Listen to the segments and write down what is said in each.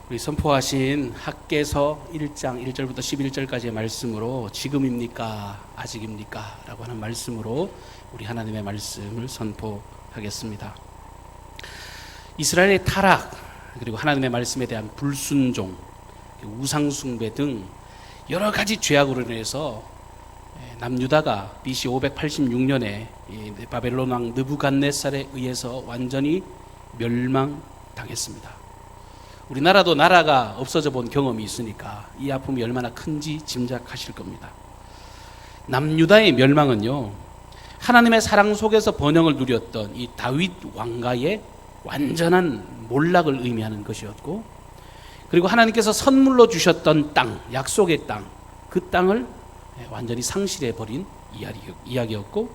우리 선포하신 학개서 1장 1절부터 11절까지의 말씀으로 지금입니까? 아직입니까? 라고 하는 말씀으로 우리 하나님의 말씀을 선포하겠습니다. 이스라엘의 타락, 그리고 하나님의 말씀에 대한 불순종, 우상숭배 등 여러 가지 죄악으로 인해서 남유다가 BC 586년에 바벨론 왕 느부갓네살에 의해서 완전히 멸망당했습니다. 우리나라도 나라가 없어져 본 경험이 있으니까 이 아픔이 얼마나 큰지 짐작하실 겁니다. 남유다의 멸망은요, 하나님의 사랑 속에서 번영을 누렸던 이 다윗 왕가의 완전한 몰락을 의미하는 것이었고, 그리고 하나님께서 선물로 주셨던 땅, 약속의 땅, 그 땅을 완전히 상실해버린 이야기였고,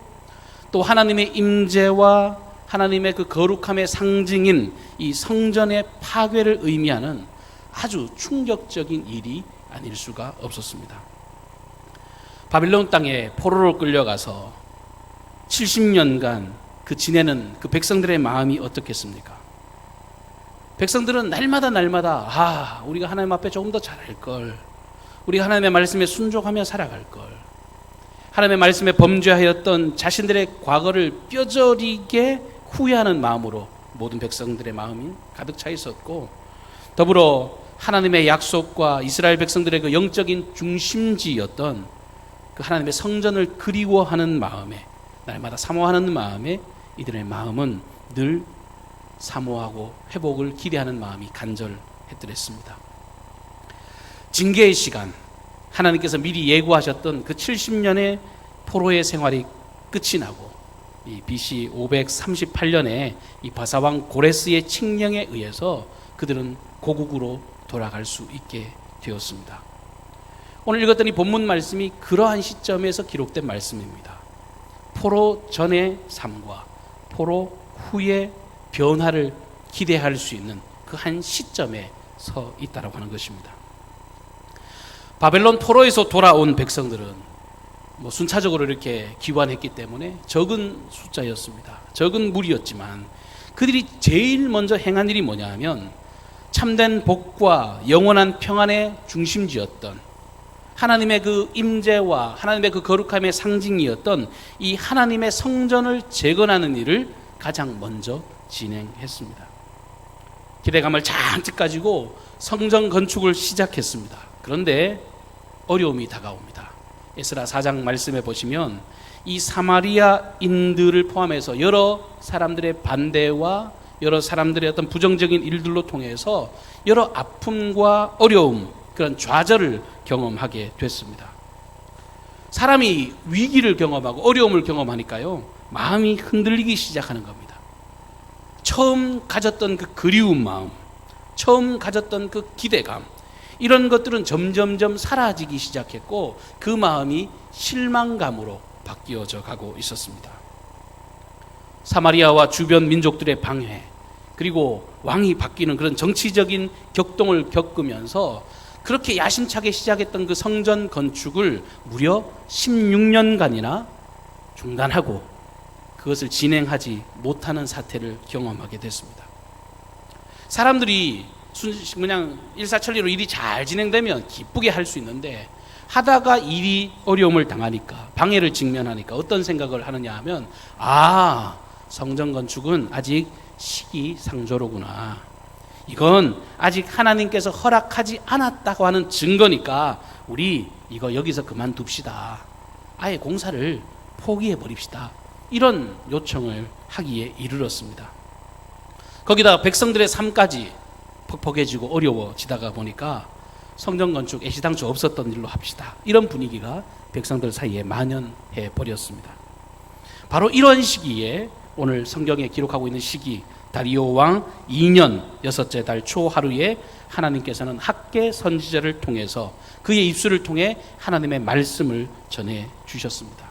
또 하나님의 임재와 하나님의 그 거룩함의 상징인 이 성전의 파괴를 의미하는 아주 충격적인 일이 아닐 수가 없었습니다. 바빌론 땅에 포로로 끌려가서 70년간 그 지내는 그 백성들의 마음이 어떻겠습니까? 백성들은 날마다 우리가 하나님 앞에 조금 더 잘할 걸, 우리가 하나님의 말씀에 순종하며 살아갈 걸, 하나님의 말씀에 범죄하였던 자신들의 과거를 뼈저리게 후회하는 마음으로 모든 백성들의 마음이 가득 차 있었고, 더불어 하나님의 약속과 이스라엘 백성들의 그 영적인 중심지였던 그 하나님의 성전을 그리워하는 마음에, 날마다 사모하는 마음에 이들의 마음은 늘 사모하고 회복을 기대하는 마음이 간절했더랬습니다. 징계의 시간, 하나님께서 미리 예고하셨던 그 70년의 포로의 생활이 끝이 나고, 이 BC 538년에 이 바사왕 고레스의 칙령에 의해서 그들은 고국으로 돌아갈 수 있게 되었습니다. 오늘 읽었던 이 본문 말씀이 그러한 시점에서 기록된 말씀입니다. 포로 전의 삶과 포로 후의 변화를 기대할 수 있는 그 한 시점에 서 있다라고 하는 것입니다. 바벨론 포로에서 돌아온 백성들은 순차적으로 이렇게 귀환했기 때문에 적은 숫자였습니다. 적은 무리였지만 그들이 제일 먼저 행한 일이 뭐냐 하면 참된 복과 영원한 평안의 중심지였던 하나님의 그 임재와 하나님의 그 거룩함의 상징이었던 이 하나님의 성전을 재건하는 일을 가장 먼저 진행했습니다. 기대감을 잔뜩 가지고 성전 건축을 시작했습니다. 그런데 어려움이 다가옵니다. 에스라 4장 말씀에 보시면 이 사마리아인들을 포함해서 여러 사람들의 반대와 여러 사람들의 어떤 부정적인 일들로 통해서 여러 아픔과 어려움, 그런 좌절을 경험하게 됐습니다. 사람이 위기를 경험하고 어려움을 경험하니까요, 마음이 흔들리기 시작하는 겁니다. 처음 가졌던 그 그리운 마음, 처음 가졌던 그 기대감, 이런 것들은 점점점 사라지기 시작했고 그 마음이 실망감으로 바뀌어져 가고 있었습니다. 사마리아와 주변 민족들의 방해, 그리고 왕이 바뀌는 그런 정치적인 격동을 겪으면서 그렇게 야심차게 시작했던 그 성전 건축을 무려 16년간이나 중단하고 그것을 진행하지 못하는 사태를 경험하게 됐습니다. 사람들이 그냥 일사천리로 일이 잘 진행되면 기쁘게 할 수 있는데, 하다가 일이 어려움을 당하니까, 방해를 직면하니까 어떤 생각을 하느냐 하면, 성전 건축은 아직 시기상조로구나, 이건 아직 하나님께서 허락하지 않았다고 하는 증거니까 우리 이거 여기서 그만둡시다, 아예 공사를 포기해 버립시다, 이런 요청을 하기에 이르렀습니다. 거기다가 백성들의 삶까지 퍽퍽해지고 어려워지다가 보니까 성전 건축 애시당초 없었던 일로 합시다, 이런 분위기가 백성들 사이에 만연해 버렸습니다. 바로 이런 시기에 오늘 성경에 기록하고 있는 시기, 다리오 왕 2년 6째 달 초하루에 하나님께서는 학개 선지자를 통해서 그의 입술을 통해 하나님의 말씀을 전해 주셨습니다.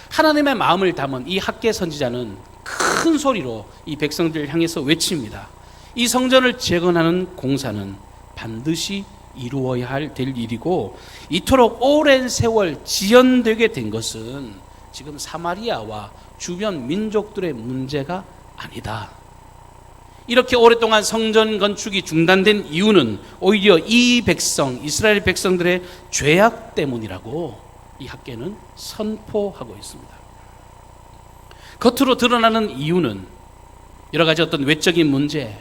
하나님의 마음을 담은 이 학개 선지자는 큰 소리로 이 백성들을 향해서 외칩니다. 이 성전을 재건하는 공사는 반드시 이루어야 될 일이고, 이토록 오랜 세월 지연되게 된 것은 지금 사마리아와 주변 민족들의 문제가 아니다. 이렇게 오랫동안 성전 건축이 중단된 이유는 오히려 이 백성, 이스라엘 백성들의 죄악 때문이라고 이 학계는 선포하고 있습니다. 겉으로 드러나는 이유는 여러 가지 어떤 외적인 문제,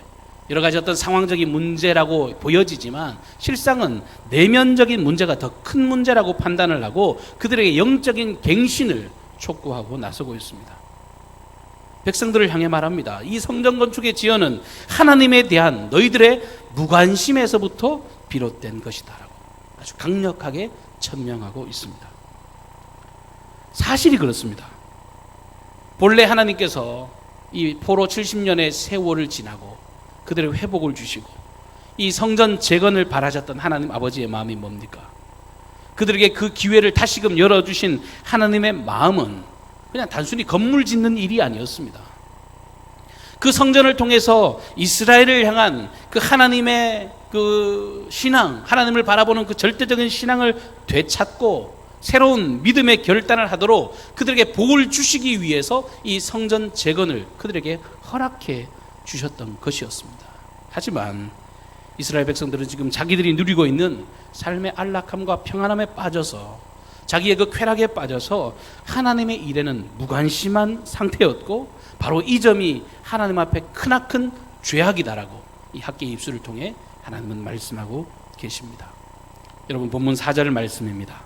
여러 가지 어떤 상황적인 문제라고 보여지지만 실상은 내면적인 문제가 더 큰 문제라고 판단을 하고 그들에게 영적인 갱신을 촉구하고 나서고 있습니다. 백성들을 향해 말합니다. 이 성전 건축의 지연은 하나님에 대한 너희들의 무관심에서부터 비롯된 것이다 라고 아주 강력하게 천명하고 있습니다. 사실이 그렇습니다. 본래 하나님께서 이 포로 70년의 세월을 지나고 그들의 회복을 주시고 이 성전 재건을 바라셨던 하나님 아버지의 마음이 뭡니까? 그들에게 그 기회를 다시금 열어주신 하나님의 마음은 그냥 단순히 건물 짓는 일이 아니었습니다. 그 성전을 통해서 이스라엘을 향한 그 하나님의 그 신앙, 하나님을 바라보는 그 절대적인 신앙을 되찾고 새로운 믿음의 결단을 하도록 그들에게 복을 주시기 위해서 이 성전 재건을 그들에게 허락해 주셨던 것이었습니다. 하지만 이스라엘 백성들은 지금 자기들이 누리고 있는 삶의 안락함과 평안함에 빠져서 자기의 그 쾌락에 빠져서 하나님의 일에는 무관심한 상태였고 바로 이 점이 하나님 앞에 크나큰 죄악이다라고 이 학계의 입술을 통해 하나님은 말씀하고 계십니다. 여러분 본문 4절 말씀입니다.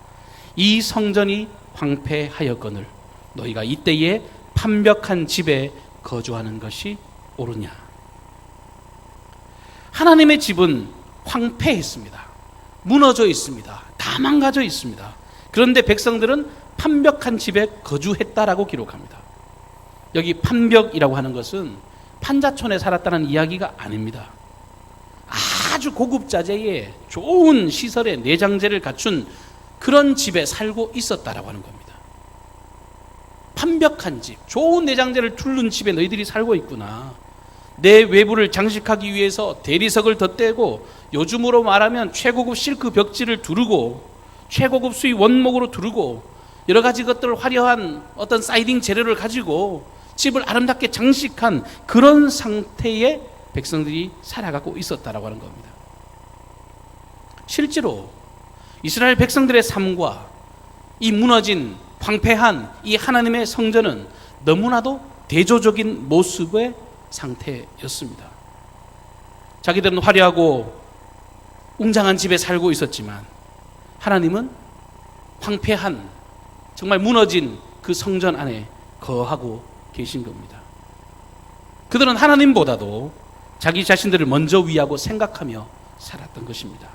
이 성전이 황폐하였거늘 너희가 이때에 판벽한 집에 거주하는 것이 옳으냐. 하나님의 집은 황폐했습니다. 무너져 있습니다. 다 망가져 있습니다. 그런데 백성들은 판벽한 집에 거주했다라고 기록합니다. 여기 판벽이라고 하는 것은 판자촌에 살았다는 이야기가 아닙니다. 아주 고급 자재의 좋은 시설의 내장재를 갖춘 그런 집에 살고 있었다라고 하는 겁니다. 판벽한 집, 좋은 내장재를 두른 집에 너희들이 살고 있구나. 내 외부를 장식하기 위해서 대리석을 덧대고 요즘으로 말하면 최고급 실크 벽지를 두르고 최고급 수입 원목으로 두르고 여러 가지 것들을 화려한 어떤 사이딩 재료를 가지고 집을 아름답게 장식한 그런 상태의 백성들이 살아가고 있었다라고 하는 겁니다. 실제로 이스라엘 백성들의 삶과 이 무너진 황폐한 이 하나님의 성전은 너무나도 대조적인 모습의 상태였습니다. 자기들은 화려하고 웅장한 집에 살고 있었지만 하나님은 황폐한 정말 무너진 그 성전 안에 거하고 계신 겁니다. 그들은 하나님보다도 자기 자신들을 먼저 위하고 생각하며 살았던 것입니다.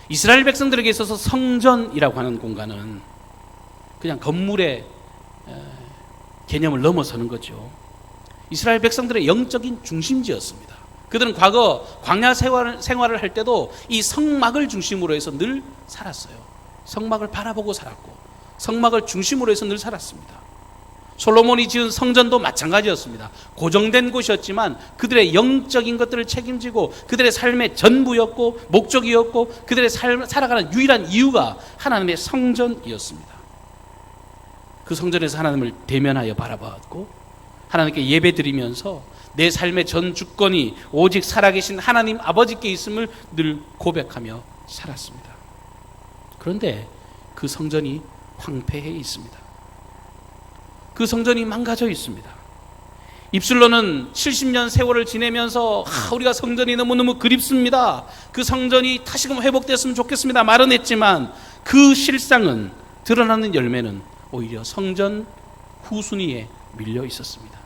이스라엘 백성들에게 있어서 성전이라고 하는 공간은 그냥 건물의 개념을 넘어서는 거죠. 이스라엘 백성들의 영적인 중심지였습니다. 그들은 과거 광야 생활을 할 때도 이 성막을 중심으로 해서 늘 살았어요. 성막을 바라보고 살았고 성막을 중심으로 해서 늘 살았습니다. 솔로몬이 지은 성전도 마찬가지였습니다. 고정된 곳이었지만 그들의 영적인 것들을 책임지고 그들의 삶의 전부였고 목적이었고 그들의 살아가는 유일한 이유가 하나님의 성전이었습니다. 그 성전에서 하나님을 대면하여 바라봤고 하나님께 예배드리면서 내 삶의 전 주권이 오직 살아계신 하나님 아버지께 있음을 늘 고백하며 살았습니다. 그런데 그 성전이 황폐해 있습니다. 그 성전이 망가져 있습니다. 입술로는 70년 세월을 지내면서 우리가 성전이 너무너무 그립습니다. 그 성전이 다시금 회복됐으면 좋겠습니다. 말은 했지만 그 실상은 드러나는 열매는 오히려 성전 후순위에 밀려 있었습니다.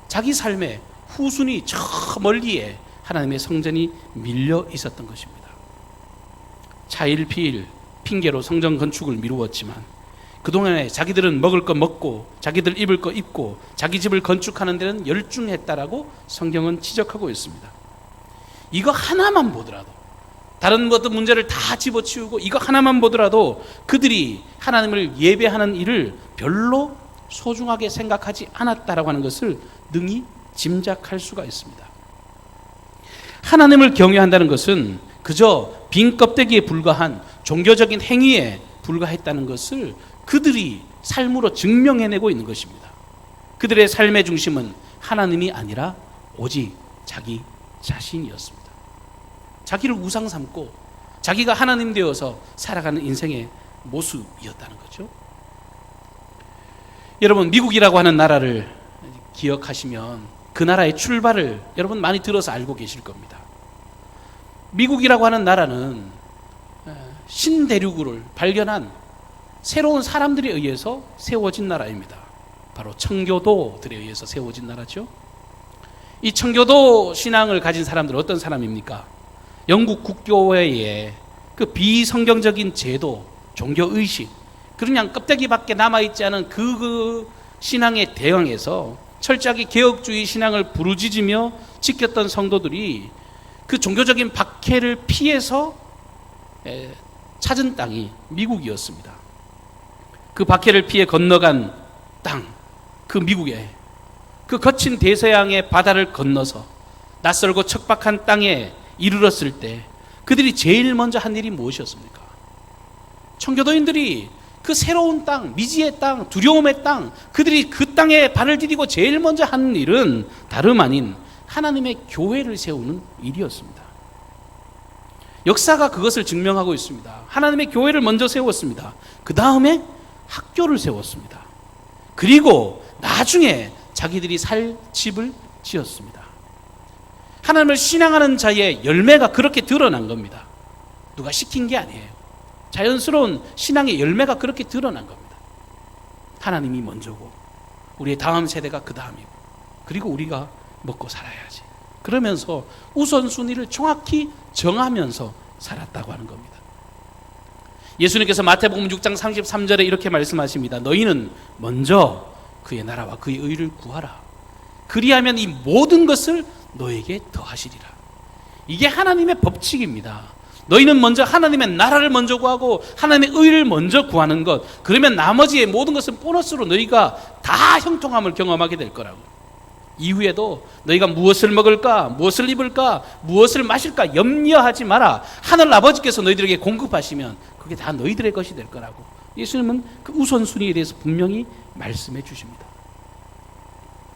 자기 삶의 후순위 저 멀리에 하나님의 성전이 밀려 있었던 것입니다. 차일피일 핑계로 성전 건축을 미루었지만 그동안에 자기들은 먹을 거 먹고 자기들 입을 거 입고 자기 집을 건축하는 데는 열중했다라고 성경은 지적하고 있습니다. 이거 하나만 보더라도 다른 어떤 문제를 다 집어치우고 이거 하나만 보더라도 그들이 하나님을 예배하는 일을 별로 소중하게 생각하지 않았다라고 하는 것을 능히 짐작할 수가 있습니다. 하나님을 경외한다는 것은 그저 빈 껍데기에 불과한 종교적인 행위에 불과했다는 것을 그들이 삶으로 증명해내고 있는 것입니다. 그들의 삶의 중심은 하나님이 아니라 오직 자기 자신이었습니다. 자기를 우상 삼고 자기가 하나님 되어서 살아가는 인생의 모습이었다는 거죠. 여러분, 미국이라고 하는 나라를 기억하시면 그 나라의 출발을 여러분 많이 들어서 알고 계실 겁니다. 미국이라고 하는 나라는 신대륙을 발견한 새로운 사람들에 의해서 세워진 나라입니다. 바로 청교도들에 의해서 세워진 나라죠. 이 청교도 신앙을 가진 사람들은 어떤 사람입니까? 영국 국교회의 그 비성경적인 제도, 종교의식, 그냥 껍데기밖에 남아있지 않은 그 신앙에 대응해서 철저하게 개혁주의 신앙을 부르짖으며 지켰던 성도들이 그 종교적인 박해를 피해서 찾은 땅이 미국이었습니다. 그 박해를 피해 건너간 땅, 그 미국에 그 거친 대서양의 바다를 건너서 낯설고 척박한 땅에 이르렀을 때 그들이 제일 먼저 한 일이 무엇이었습니까? 청교도인들이 그 새로운 땅, 미지의 땅, 두려움의 땅, 그들이 그 땅에 발을 디디고 제일 먼저 한 일은 다름 아닌 하나님의 교회를 세우는 일이었습니다. 역사가 그것을 증명하고 있습니다. 하나님의 교회를 먼저 세웠습니다. 그 다음에 학교를 세웠습니다. 그리고 나중에 자기들이 살 집을 지었습니다. 하나님을 신앙하는 자의 열매가 그렇게 드러난 겁니다. 누가 시킨 게 아니에요. 자연스러운 신앙의 열매가 그렇게 드러난 겁니다. 하나님이 먼저고 우리의 다음 세대가 그 다음이고 그리고 우리가 먹고 살아야지. 그러면서 우선순위를 정확히 정하면서 살았다고 하는 겁니다. 예수님께서 마태복음 6장 33절에 이렇게 말씀하십니다. 너희는 먼저 그의 나라와 그의 의를 구하라. 그리하면 이 모든 것을 너에게 더하시리라. 이게 하나님의 법칙입니다. 너희는 먼저 하나님의 나라를 먼저 구하고 하나님의 의를 먼저 구하는 것, 그러면 나머지의 모든 것은 보너스로 너희가 다 형통함을 경험하게 될 거라고. 이후에도 너희가 무엇을 먹을까, 무엇을 입을까, 무엇을 마실까 염려하지 마라. 하늘 아버지께서 너희들에게 공급하시면 그게 다 너희들의 것이 될 거라고. 예수님은 그 우선순위에 대해서 분명히 말씀해 주십니다.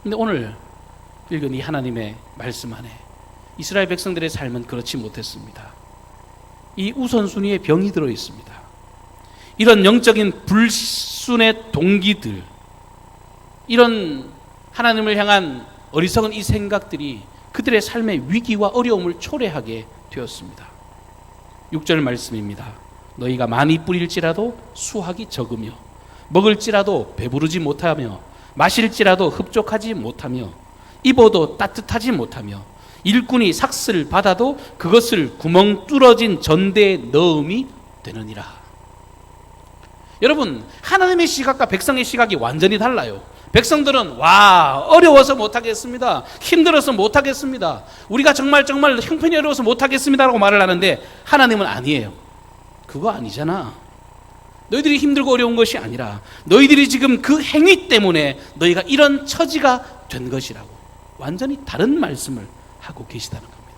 근데 오늘 읽은 이 하나님의 말씀 안에 이스라엘 백성들의 삶은 그렇지 못했습니다. 이 우선순위에 병이 들어 있습니다. 이런 영적인 불순의 동기들, 이런 하나님을 향한 어리석은 이 생각들이 그들의 삶의 위기와 어려움을 초래하게 되었습니다. 6절 말씀입니다. 너희가 많이 뿌릴지라도 수확이 적으며 먹을지라도 배부르지 못하며 마실지라도 흡족하지 못하며 입어도 따뜻하지 못하며 일꾼이 삭슬 받아도 그것을 구멍 뚫어진 전대에 넣음이 되느니라. 여러분, 하나님의 시각과 백성의 시각이 완전히 달라요. 백성들은 어려워서 못하겠습니다, 힘들어서 못하겠습니다, 우리가 정말 형편이 어려워서 못하겠습니다라고 말을 하는데 하나님은 아니에요. 그거 아니잖아. 너희들이 힘들고 어려운 것이 아니라 너희들이 지금 그 행위 때문에 너희가 이런 처지가 된 것이라고 완전히 다른 말씀을 하고 계시다는 겁니다.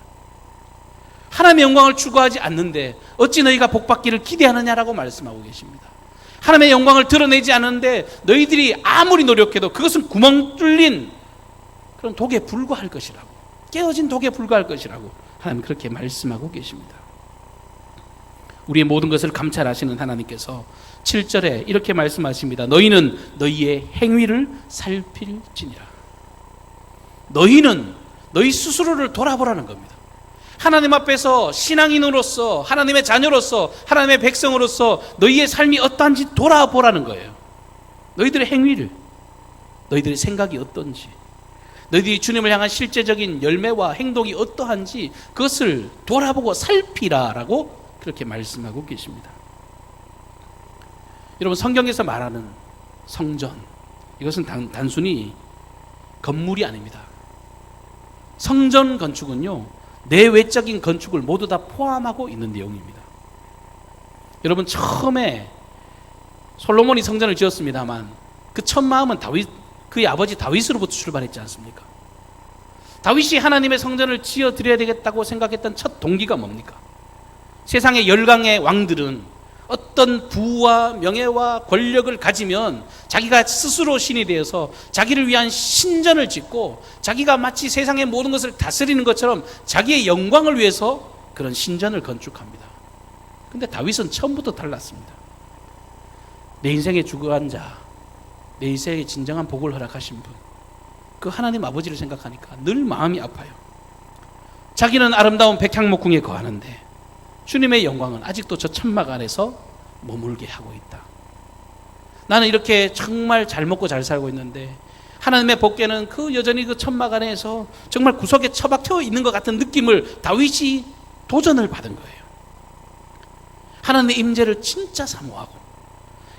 하나님의 영광을 추구하지 않는데 어찌 너희가 복받기를 기대하느냐라고 말씀하고 계십니다. 하나님의 영광을 드러내지 않는데 너희들이 아무리 노력해도 그것은 구멍 뚫린 그런 독에 불과할 것이라고, 깨어진 독에 불과할 것이라고 하나님 그렇게 말씀하고 계십니다. 우리의 모든 것을 감찰하시는 하나님께서 7절에 이렇게 말씀하십니다. 너희는 너희의 행위를 살필지니라. 너희는 너희 스스로를 돌아보라는 겁니다. 하나님 앞에서 신앙인으로서, 하나님의 자녀로서, 하나님의 백성으로서 너희의 삶이 어떠한지 돌아보라는 거예요. 너희들의 행위를, 너희들의 생각이 어떤지, 너희들이 주님을 향한 실제적인 열매와 행동이 어떠한지 그것을 돌아보고 살피라라고 그렇게 말씀하고 계십니다. 여러분, 성경에서 말하는 성전, 이것은 단순히 건물이 아닙니다. 성전 건축은요, 내외적인 건축을 모두 다 포함하고 있는 내용입니다. 여러분, 처음에 솔로몬이 성전을 지었습니다만 그 첫 마음은 그의 아버지 다윗으로부터 출발했지 않습니까? 다윗이 하나님의 성전을 지어드려야 되겠다고 생각했던 첫 동기가 뭡니까? 세상의 열강의 왕들은 어떤 부와 명예와 권력을 가지면 자기가 스스로 신이 되어서 자기를 위한 신전을 짓고 자기가 마치 세상의 모든 것을 다스리는 것처럼 자기의 영광을 위해서 그런 신전을 건축합니다. 근데 다윗은 처음부터 달랐습니다. 내 인생의 주관한 자, 내 인생의 진정한 복을 허락하신 분, 그 하나님 아버지를 생각하니까 늘 마음이 아파요. 자기는 아름다운 백향목궁에 거하는데 주님의 영광은 아직도 저 천막 안에서 머물게 하고 있다. 나는 이렇게 정말 잘 먹고 잘 살고 있는데 하나님의 복께는 그 여전히 그 천막 안에서 정말 구석에 처박혀 있는 것 같은 느낌을 다윗이 도전을 받은 거예요. 하나님의 임재를 진짜 사모하고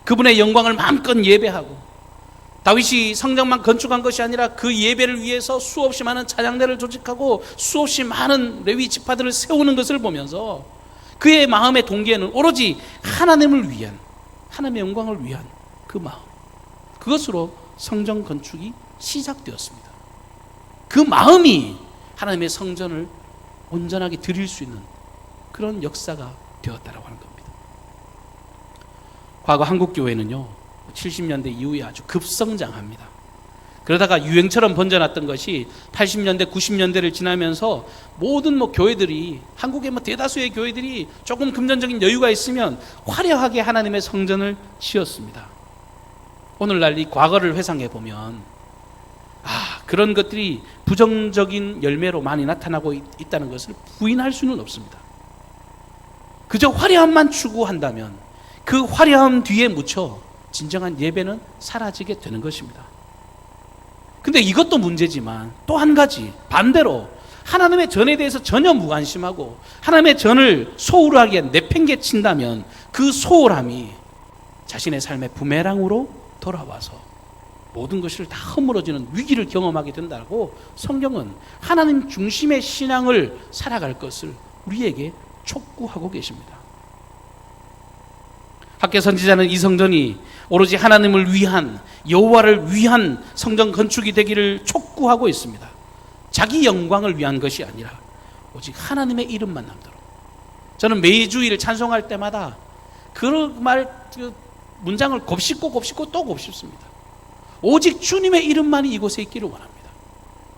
그분의 영광을 마음껏 예배하고, 다윗이 성전만 건축한 것이 아니라 그 예배를 위해서 수없이 많은 찬양대를 조직하고 수없이 많은 레위 지파들을 세우는 것을 보면서 그의 마음의 동기에는 오로지 하나님을 위한, 하나님의 영광을 위한 그 마음, 그것으로 성전 건축이 시작되었습니다. 그 마음이 하나님의 성전을 온전하게 드릴 수 있는 그런 역사가 되었다라고 하는 겁니다. 과거 한국 교회는요 70년대 이후에 아주 급성장합니다. 그러다가 유행처럼 번져났던 것이 80년대 90년대를 지나면서 모든 교회들이, 한국의 대다수의 교회들이 조금 금전적인 여유가 있으면 화려하게 하나님의 성전을 지었습니다. 오늘날 이 과거를 회상해 보면 그런 것들이 부정적인 열매로 많이 나타나고 있다는 것을 부인할 수는 없습니다. 그저 화려함만 추구한다면 그 화려함 뒤에 묻혀 진정한 예배는 사라지게 되는 것입니다. 근데 이것도 문제지만 또 한 가지 반대로 하나님의 전에 대해서 전혀 무관심하고 하나님의 전을 소홀하게 내팽개친다면 그 소홀함이 자신의 삶의 부메랑으로 돌아와서 모든 것을 다 허물어지는 위기를 경험하게 된다고 성경은 하나님 중심의 신앙을 살아갈 것을 우리에게 촉구하고 계십니다. 학개 선지자는 이 성전이 오로지 하나님을 위한, 여호와를 위한 성전 건축이 되기를 촉구하고 있습니다. 자기 영광을 위한 것이 아니라 오직 하나님의 이름만 남도록. 저는 매주일 찬송할 때마다 그 문장을 곱씹고 또 곱씹습니다. 오직 주님의 이름만이 이곳에 있기를 원합니다.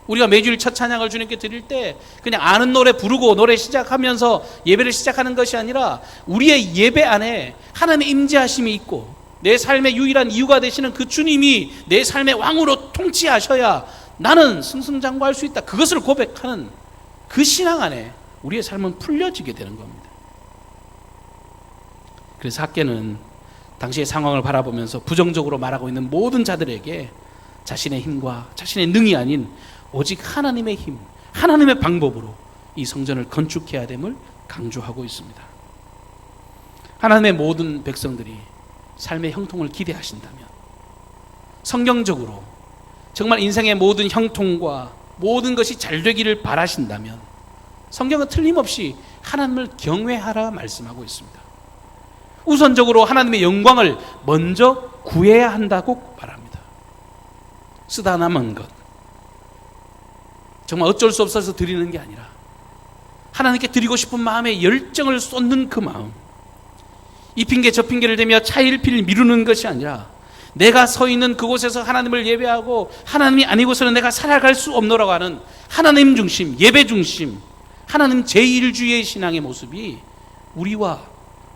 우리가 매주일 첫 찬양을 주님께 드릴 때 그냥 아는 노래 부르고 노래 시작하면서 예배를 시작하는 것이 아니라 우리의 예배 안에 하나님의 임재하심이 있고 내 삶의 유일한 이유가 되시는 그 주님이 내 삶의 왕으로 통치하셔야 나는 승승장구할 수 있다. 그것을 고백하는 그 신앙 안에 우리의 삶은 풀려지게 되는 겁니다. 그래서 학개는 당시의 상황을 바라보면서 부정적으로 말하고 있는 모든 자들에게 자신의 힘과 자신의 능이 아닌 오직 하나님의 힘, 하나님의 방법으로 이 성전을 건축해야 됨을 강조하고 있습니다. 하나님의 모든 백성들이 삶의 형통을 기대하신다면, 성경적으로 정말 인생의 모든 형통과 모든 것이 잘 되기를 바라신다면 성경은 틀림없이 하나님을 경외하라 말씀하고 있습니다. 우선적으로 하나님의 영광을 먼저 구해야 한다고 말합니다. 쓰다 남은 것, 정말 어쩔 수 없어서 드리는 게 아니라 하나님께 드리고 싶은 마음에 열정을 쏟는 그 마음, 이 핑계 저 핑계를 대며 차일피일 미루는 것이 아니라 내가 서 있는 그곳에서 하나님을 예배하고 하나님이 아니고서는 내가 살아갈 수 없노라고 하는 하나님 중심, 예배 중심, 하나님 제1주의의 신앙의 모습이 우리와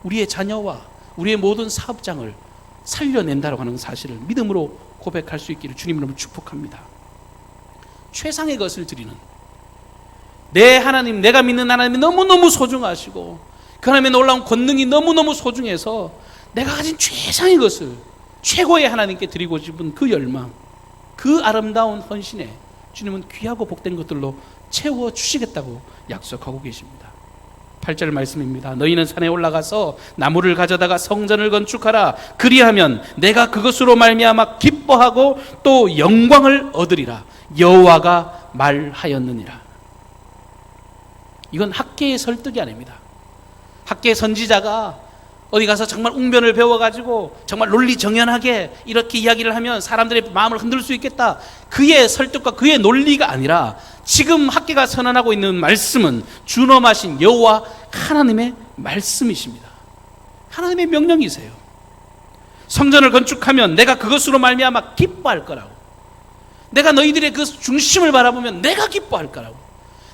우리의 자녀와 우리의 모든 사업장을 살려낸다고 하는 사실을 믿음으로 고백할 수 있기를 주님 이름으로 축복합니다. 최상의 것을 드리는 내 하나님, 내가 믿는 하나님이 너무너무 소중하시고 그 하나님의 놀라운 권능이 너무너무 소중해서 내가 가진 최상의 것을 최고의 하나님께 드리고 싶은 그 열망, 그 아름다운 헌신에 주님은 귀하고 복된 것들로 채워주시겠다고 약속하고 계십니다. 8절 말씀입니다. 너희는 산에 올라가서 나무를 가져다가 성전을 건축하라. 그리하면 내가 그것으로 말미암아 기뻐하고 또 영광을 얻으리라. 여호와가 말하였느니라. 이건 학개의 설득이 아닙니다. 학개의 선지자가 어디 가서 정말 웅변을 배워가지고 정말 논리정연하게 이렇게 이야기를 하면 사람들의 마음을 흔들 수 있겠다. 그의 설득과 그의 논리가 아니라 지금 학개가 선언하고 있는 말씀은 준엄하신 여호와 하나님의 말씀이십니다. 하나님의 명령이세요. 성전을 건축하면 내가 그것으로 말미암아 기뻐할 거라고. 내가 너희들의 그 중심을 바라보면 내가 기뻐할 거라고.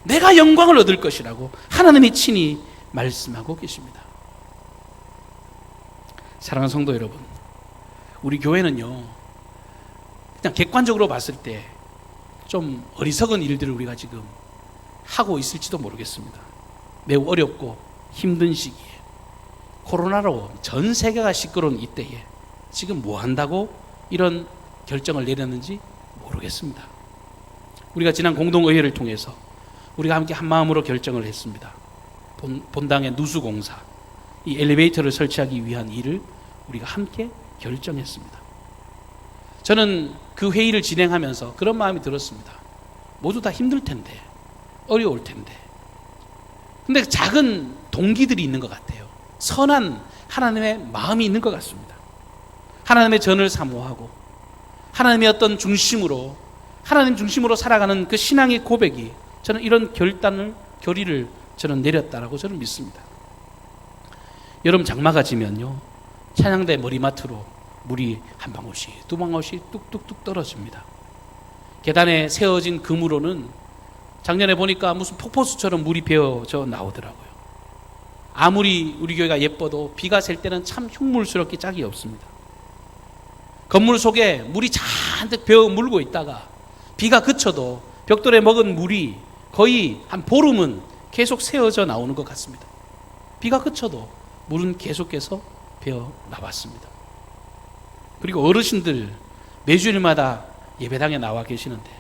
내가 영광을 얻을 것이라고 하나님이 친히 말씀하고 계십니다. 사랑하는 성도 여러분, 우리 교회는요, 그냥 객관적으로 봤을 때 좀 어리석은 일들을 우리가 지금 하고 있을지도 모르겠습니다. 매우 어렵고 힘든 시기에, 코로나로 전 세계가 시끄러운 이때에 지금 뭐 한다고 이런 결정을 내렸는지 모르겠습니다. 우리가 지난 공동의회를 통해서 우리가 함께 한 마음으로 결정을 했습니다. 본당의 누수공사, 이 엘리베이터를 설치하기 위한 일을 우리가 함께 결정했습니다. 저는 그 회의를 진행하면서 그런 마음이 들었습니다. 모두 다 힘들 텐데, 어려울 텐데. 근데 작은 동기들이 있는 것 같아요. 선한 하나님의 마음이 있는 것 같습니다. 하나님의 전을 사모하고 하나님의 어떤 중심으로, 하나님 중심으로 살아가는 그 신앙의 고백이, 저는 이런 결의를 저는 내렸다라고 저는 믿습니다. 여름 장마가 지면요, 찬양대 머리맡으로 물이 한 방울씩 두 방울씩 뚝뚝뚝 떨어집니다. 계단에 세워진 그물로는 작년에 보니까 무슨 폭포수처럼 물이 베어져 나오더라고요. 아무리 우리 교회가 예뻐도 비가 셀 때는 참 흉물스럽게 짝이 없습니다. 건물 속에 물이 잔뜩 베어 물고 있다가 비가 그쳐도 벽돌에 먹은 물이 거의 한 보름은 계속 새어져 나오는 것 같습니다. 비가 그쳐도 물은 계속해서 베어 나왔습니다. 그리고 어르신들 매주일마다 예배당에 나와 계시는데,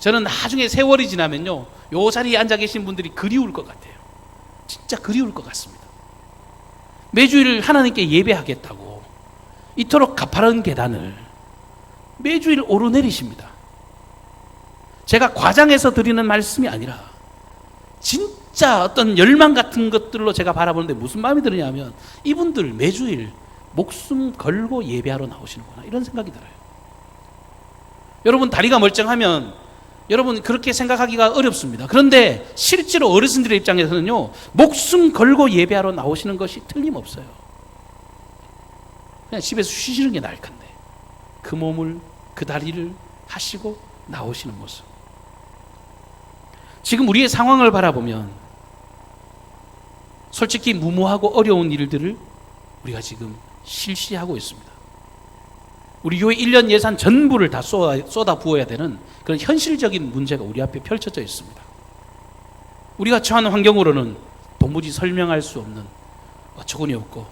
저는 나중에 세월이 지나면요, 요 자리에 앉아 계신 분들이 그리울 것 같아요. 진짜 그리울 것 같습니다. 매주일 하나님께 예배하겠다고 이토록 가파른 계단을 매주일 오르내리십니다. 제가 과장해서 드리는 말씀이 아니라 진짜 어떤 열망 같은 것들로 제가 바라보는데 무슨 마음이 드느냐면, 이분들 매주일 목숨 걸고 예배하러 나오시는구나, 이런 생각이 들어요. 여러분, 다리가 멀쩡하면 여러분 그렇게 생각하기가 어렵습니다. 그런데 실제로 어르신들의 입장에서는요, 목숨 걸고 예배하러 나오시는 것이 틀림없어요. 그냥 집에서 쉬시는 게 나을 건데 그 몸을, 그 다리를 하시고 나오시는 모습. 지금 우리의 상황을 바라보면 솔직히 무모하고 어려운 일들을 우리가 지금 실시하고 있습니다. 우리 교회 1년 예산 전부를 다 쏟아 부어야 되는 그런 현실적인 문제가 우리 앞에 펼쳐져 있습니다. 우리가 처한 환경으로는 도무지 설명할 수 없는 어처구니 없고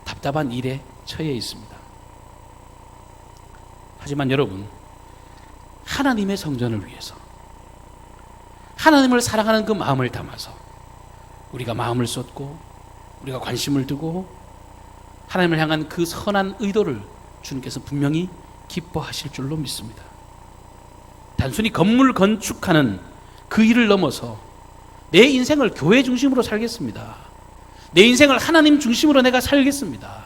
답답한 일에 처해 있습니다. 하지만 여러분, 하나님의 성전을 위해서, 하나님을 사랑하는 그 마음을 담아서 우리가 마음을 쏟고 우리가 관심을 두고 하나님을 향한 그 선한 의도를 주님께서 분명히 기뻐하실 줄로 믿습니다. 단순히 건물 건축하는 그 일을 넘어서 내 인생을 교회 중심으로 살겠습니다. 내 인생을 하나님 중심으로 내가 살겠습니다.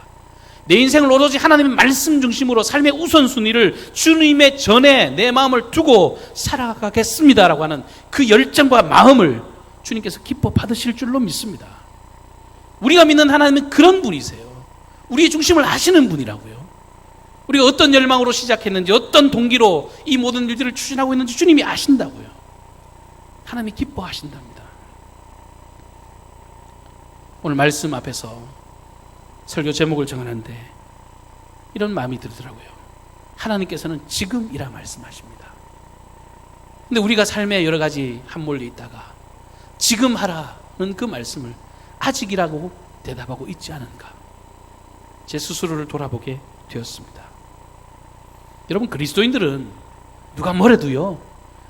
내 인생을 오로지 하나님의 말씀 중심으로 삶의 우선순위를 주님의 전에 내 마음을 두고 살아가겠습니다라고 하는 그 열정과 마음을 주님께서 기뻐 받으실 줄로 믿습니다. 우리가 믿는 하나님은 그런 분이세요. 우리의 중심을 아시는 분이라고요. 우리가 어떤 열망으로 시작했는지, 어떤 동기로 이 모든 일들을 추진하고 있는지 주님이 아신다고요. 하나님이 기뻐하신답니다. 오늘 말씀 앞에서 설교 제목을 정하는데 이런 마음이 들더라고요. 하나님께서는 지금이라 말씀하십니다. 근데 우리가 삶에 여러 가지 함몰려 있다가 지금 하라는 그 말씀을 아직이라고 대답하고 있지 않은가, 제 스스로를 돌아보게 되었습니다. 여러분, 그리스도인들은 누가 뭐래도요,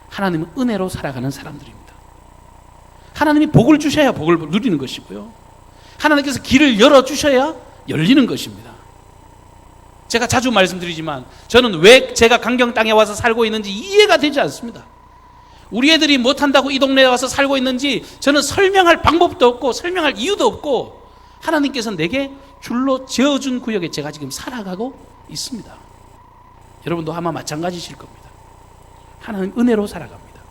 하나님은 은혜로 살아가는 사람들입니다. 하나님이 복을 주셔야 복을 누리는 것이고요, 하나님께서 길을 열어주셔야 열리는 것입니다. 제가 자주 말씀드리지만 저는 왜 제가 강경 땅에 와서 살고 있는지 이해가 되지 않습니다. 우리 애들이 못한다고 이 동네에 와서 살고 있는지 저는 설명할 방법도 없고 설명할 이유도 없고, 하나님께서 내게 줄로 지어준 구역에 제가 지금 살아가고 있습니다. 여러분도 아마 마찬가지실 겁니다. 하나님 은혜로 살아갑니다.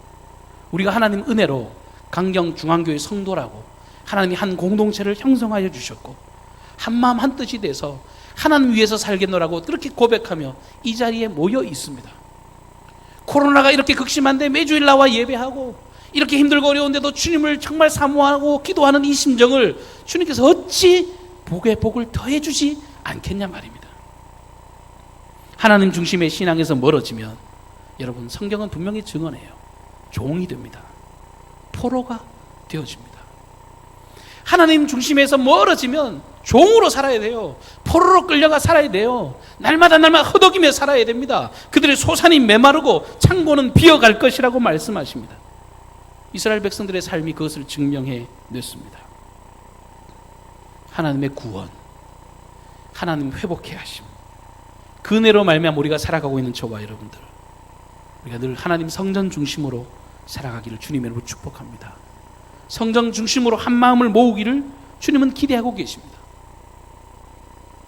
우리가 하나님 은혜로 강경 중앙교회 성도라고 하나님이 한 공동체를 형성하여 주셨고, 한마음 한뜻이 돼서 하나님 위해서 살겠노라고 그렇게 고백하며 이 자리에 모여 있습니다. 코로나가 이렇게 극심한데 매주일 나와 예배하고 이렇게 힘들고 어려운데도 주님을 정말 사모하고 기도하는 이 심정을 주님께서 어찌 복에 복을 더해 주지 않겠냐 말입니다. 하나님 중심의 신앙에서 멀어지면 여러분, 성경은 분명히 증언해요. 종이 됩니다. 포로가 되어집니다. 하나님 중심에서 멀어지면 종으로 살아야 돼요. 포로로 끌려가 살아야 돼요. 날마다 허덕이며 살아야 됩니다. 그들의 소산이 메마르고 창고는 비어갈 것이라고 말씀하십니다. 이스라엘 백성들의 삶이 그것을 증명해 냈습니다. 하나님의 구원, 하나님 회복해 하심, 그 은혜로 말미암아 우리가 살아가고 있는 저와 여러분들, 우리가 늘 하나님 성전 중심으로 살아가기를 주님의 이름으로 축복합니다. 성전 중심으로 한 마음을 모으기를 주님은 기대하고 계십니다.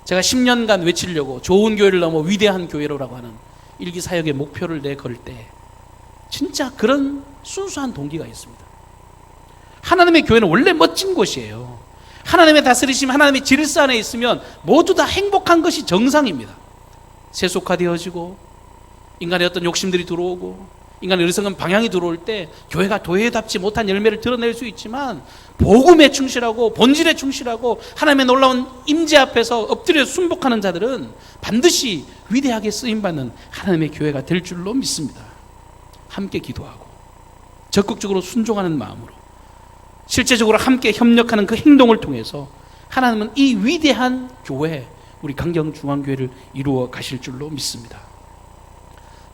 제가 10년간 외치려고 좋은 교회를 넘어 위대한 교회로라고 하는 일기 사역의 목표를 내걸 때 진짜 그런 순수한 동기가 있습니다. 하나님의 교회는 원래 멋진 곳이에요. 하나님의 다스리심, 하나님의 질서 안에 있으면 모두 다 행복한 것이 정상입니다. 세속화되어지고 인간의 어떤 욕심들이 들어오고 인간의 어리석은 방향이 들어올 때 교회가 교회답지 못한 열매를 드러낼 수 있지만 복음에 충실하고 본질에 충실하고 하나님의 놀라운 임재 앞에서 엎드려 순복하는 자들은 반드시 위대하게 쓰임받는 하나님의 교회가 될 줄로 믿습니다. 함께 기도하고 적극적으로 순종하는 마음으로 실제적으로 함께 협력하는 그 행동을 통해서 하나님은 이 위대한 교회, 우리 강경중앙교회를 이루어 가실 줄로 믿습니다.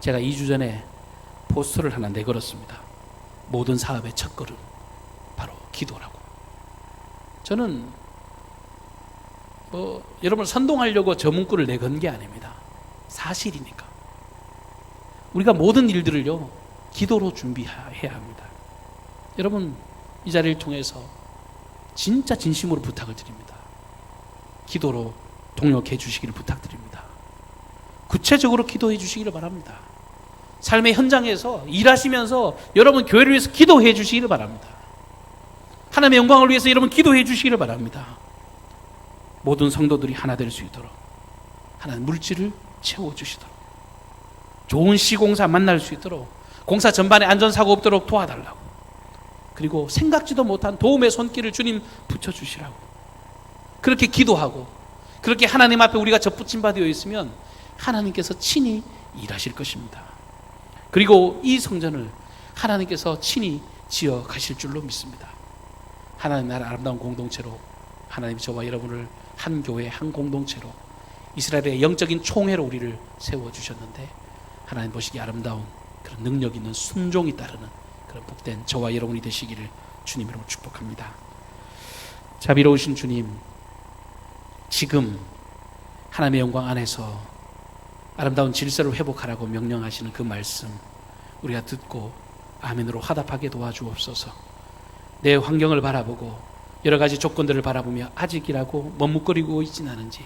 제가 2주 전에 포스터를 하나 내걸었습니다. 모든 사업의 첫걸음, 바로 기도라고. 저는 여러분을 선동하려고 저 문구를 내건 게 아닙니다. 사실이니까. 우리가 모든 일들을요, 기도로 준비해야 합니다. 여러분, 이 자리를 통해서 진짜 진심으로 부탁을 드립니다. 기도로 동력해 주시기를 부탁드립니다. 구체적으로 기도해 주시기를 바랍니다. 삶의 현장에서 일하시면서 여러분 교회를 위해서 기도해 주시기를 바랍니다. 하나님의 영광을 위해서 여러분 기도해 주시기를 바랍니다. 모든 성도들이 하나 될 수 있도록 하나님 물질을 채워주시도록, 좋은 시공사 만날 수 있도록, 공사 전반에 안전사고 없도록 도와달라고, 그리고 생각지도 못한 도움의 손길을 주님 붙여주시라고, 그렇게 기도하고 그렇게 하나님 앞에 우리가 접붙임 바 되어 있으면 하나님께서 친히 일하실 것입니다. 그리고 이 성전을 하나님께서 친히 지어 가실 줄로 믿습니다. 하나님 나라 아름다운 공동체로, 하나님 저와 여러분을 한 교회 한 공동체로 이스라엘의 영적인 총회로 우리를 세워주셨는데, 하나님 보시기에 아름다운 그런 능력 있는 순종이 따르는 그런 복된 저와 여러분이 되시기를 주님으로 축복합니다. 자비로우신 주님, 지금 하나님의 영광 안에서 아름다운 질서를 회복하라고 명령하시는 그 말씀 우리가 듣고 아멘으로 화답하게 도와주옵소서. 내 환경을 바라보고 여러 가지 조건들을 바라보며 아직이라고 머뭇거리고 있지는 않은지,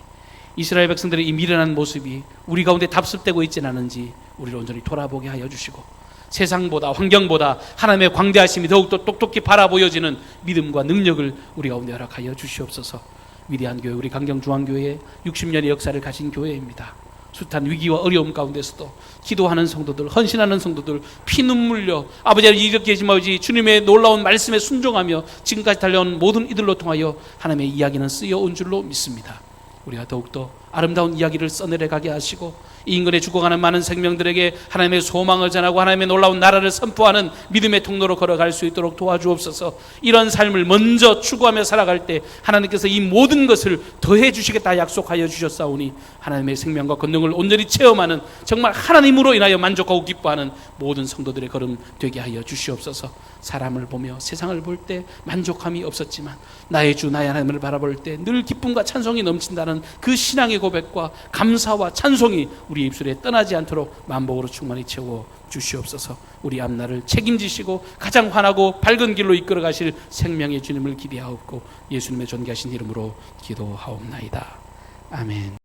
이스라엘 백성들의 이 미련한 모습이 우리 가운데 답습되고 있지는 않은지 우리를 온전히 돌아보게 하여 주시고, 세상보다 환경보다 하나님의 광대하심이 더욱더 똑똑히 바라보여지는 믿음과 능력을 우리 가운데 허락하여 주시옵소서. 위대한 교회, 우리 강경중앙교회의 60년의 역사를 가진 교회입니다. 숱한 위기와 어려움 가운데서도 기도하는 성도들, 헌신하는 성도들, 피눈물려 아버지를 이렇게 하지 말지 주님의 놀라운 말씀에 순종하며 지금까지 달려온 모든 이들로 통하여 하나님의 이야기는 쓰여온 줄로 믿습니다. 우리가 더욱더 아름다운 이야기를 써내려가게 하시고, 이 인근에 죽어가는 많은 생명들에게 하나님의 소망을 전하고 하나님의 놀라운 나라를 선포하는 믿음의 통로로 걸어갈 수 있도록 도와주옵소서. 이런 삶을 먼저 추구하며 살아갈 때 하나님께서 이 모든 것을 더해 주시겠다 약속하여 주셨사오니, 하나님의 생명과 권능을 온전히 체험하는, 정말 하나님으로 인하여 만족하고 기뻐하는 모든 성도들의 걸음 되게 하여 주시옵소서. 사람을 보며 세상을 볼 때 만족함이 없었지만 나의 주 나의 하나님을 바라볼 때 늘 기쁨과 찬송이 넘친다는 그 신앙의 고백과 감사와 찬송이 우리 입술에 떠나지 않도록 만복으로 충만히 채워 주시옵소서. 우리 앞날을 책임지시고 가장 환하고 밝은 길로 이끌어 가실 생명의 주님을 기대하옵고 예수님의 존귀하신 이름으로 기도하옵나이다. 아멘.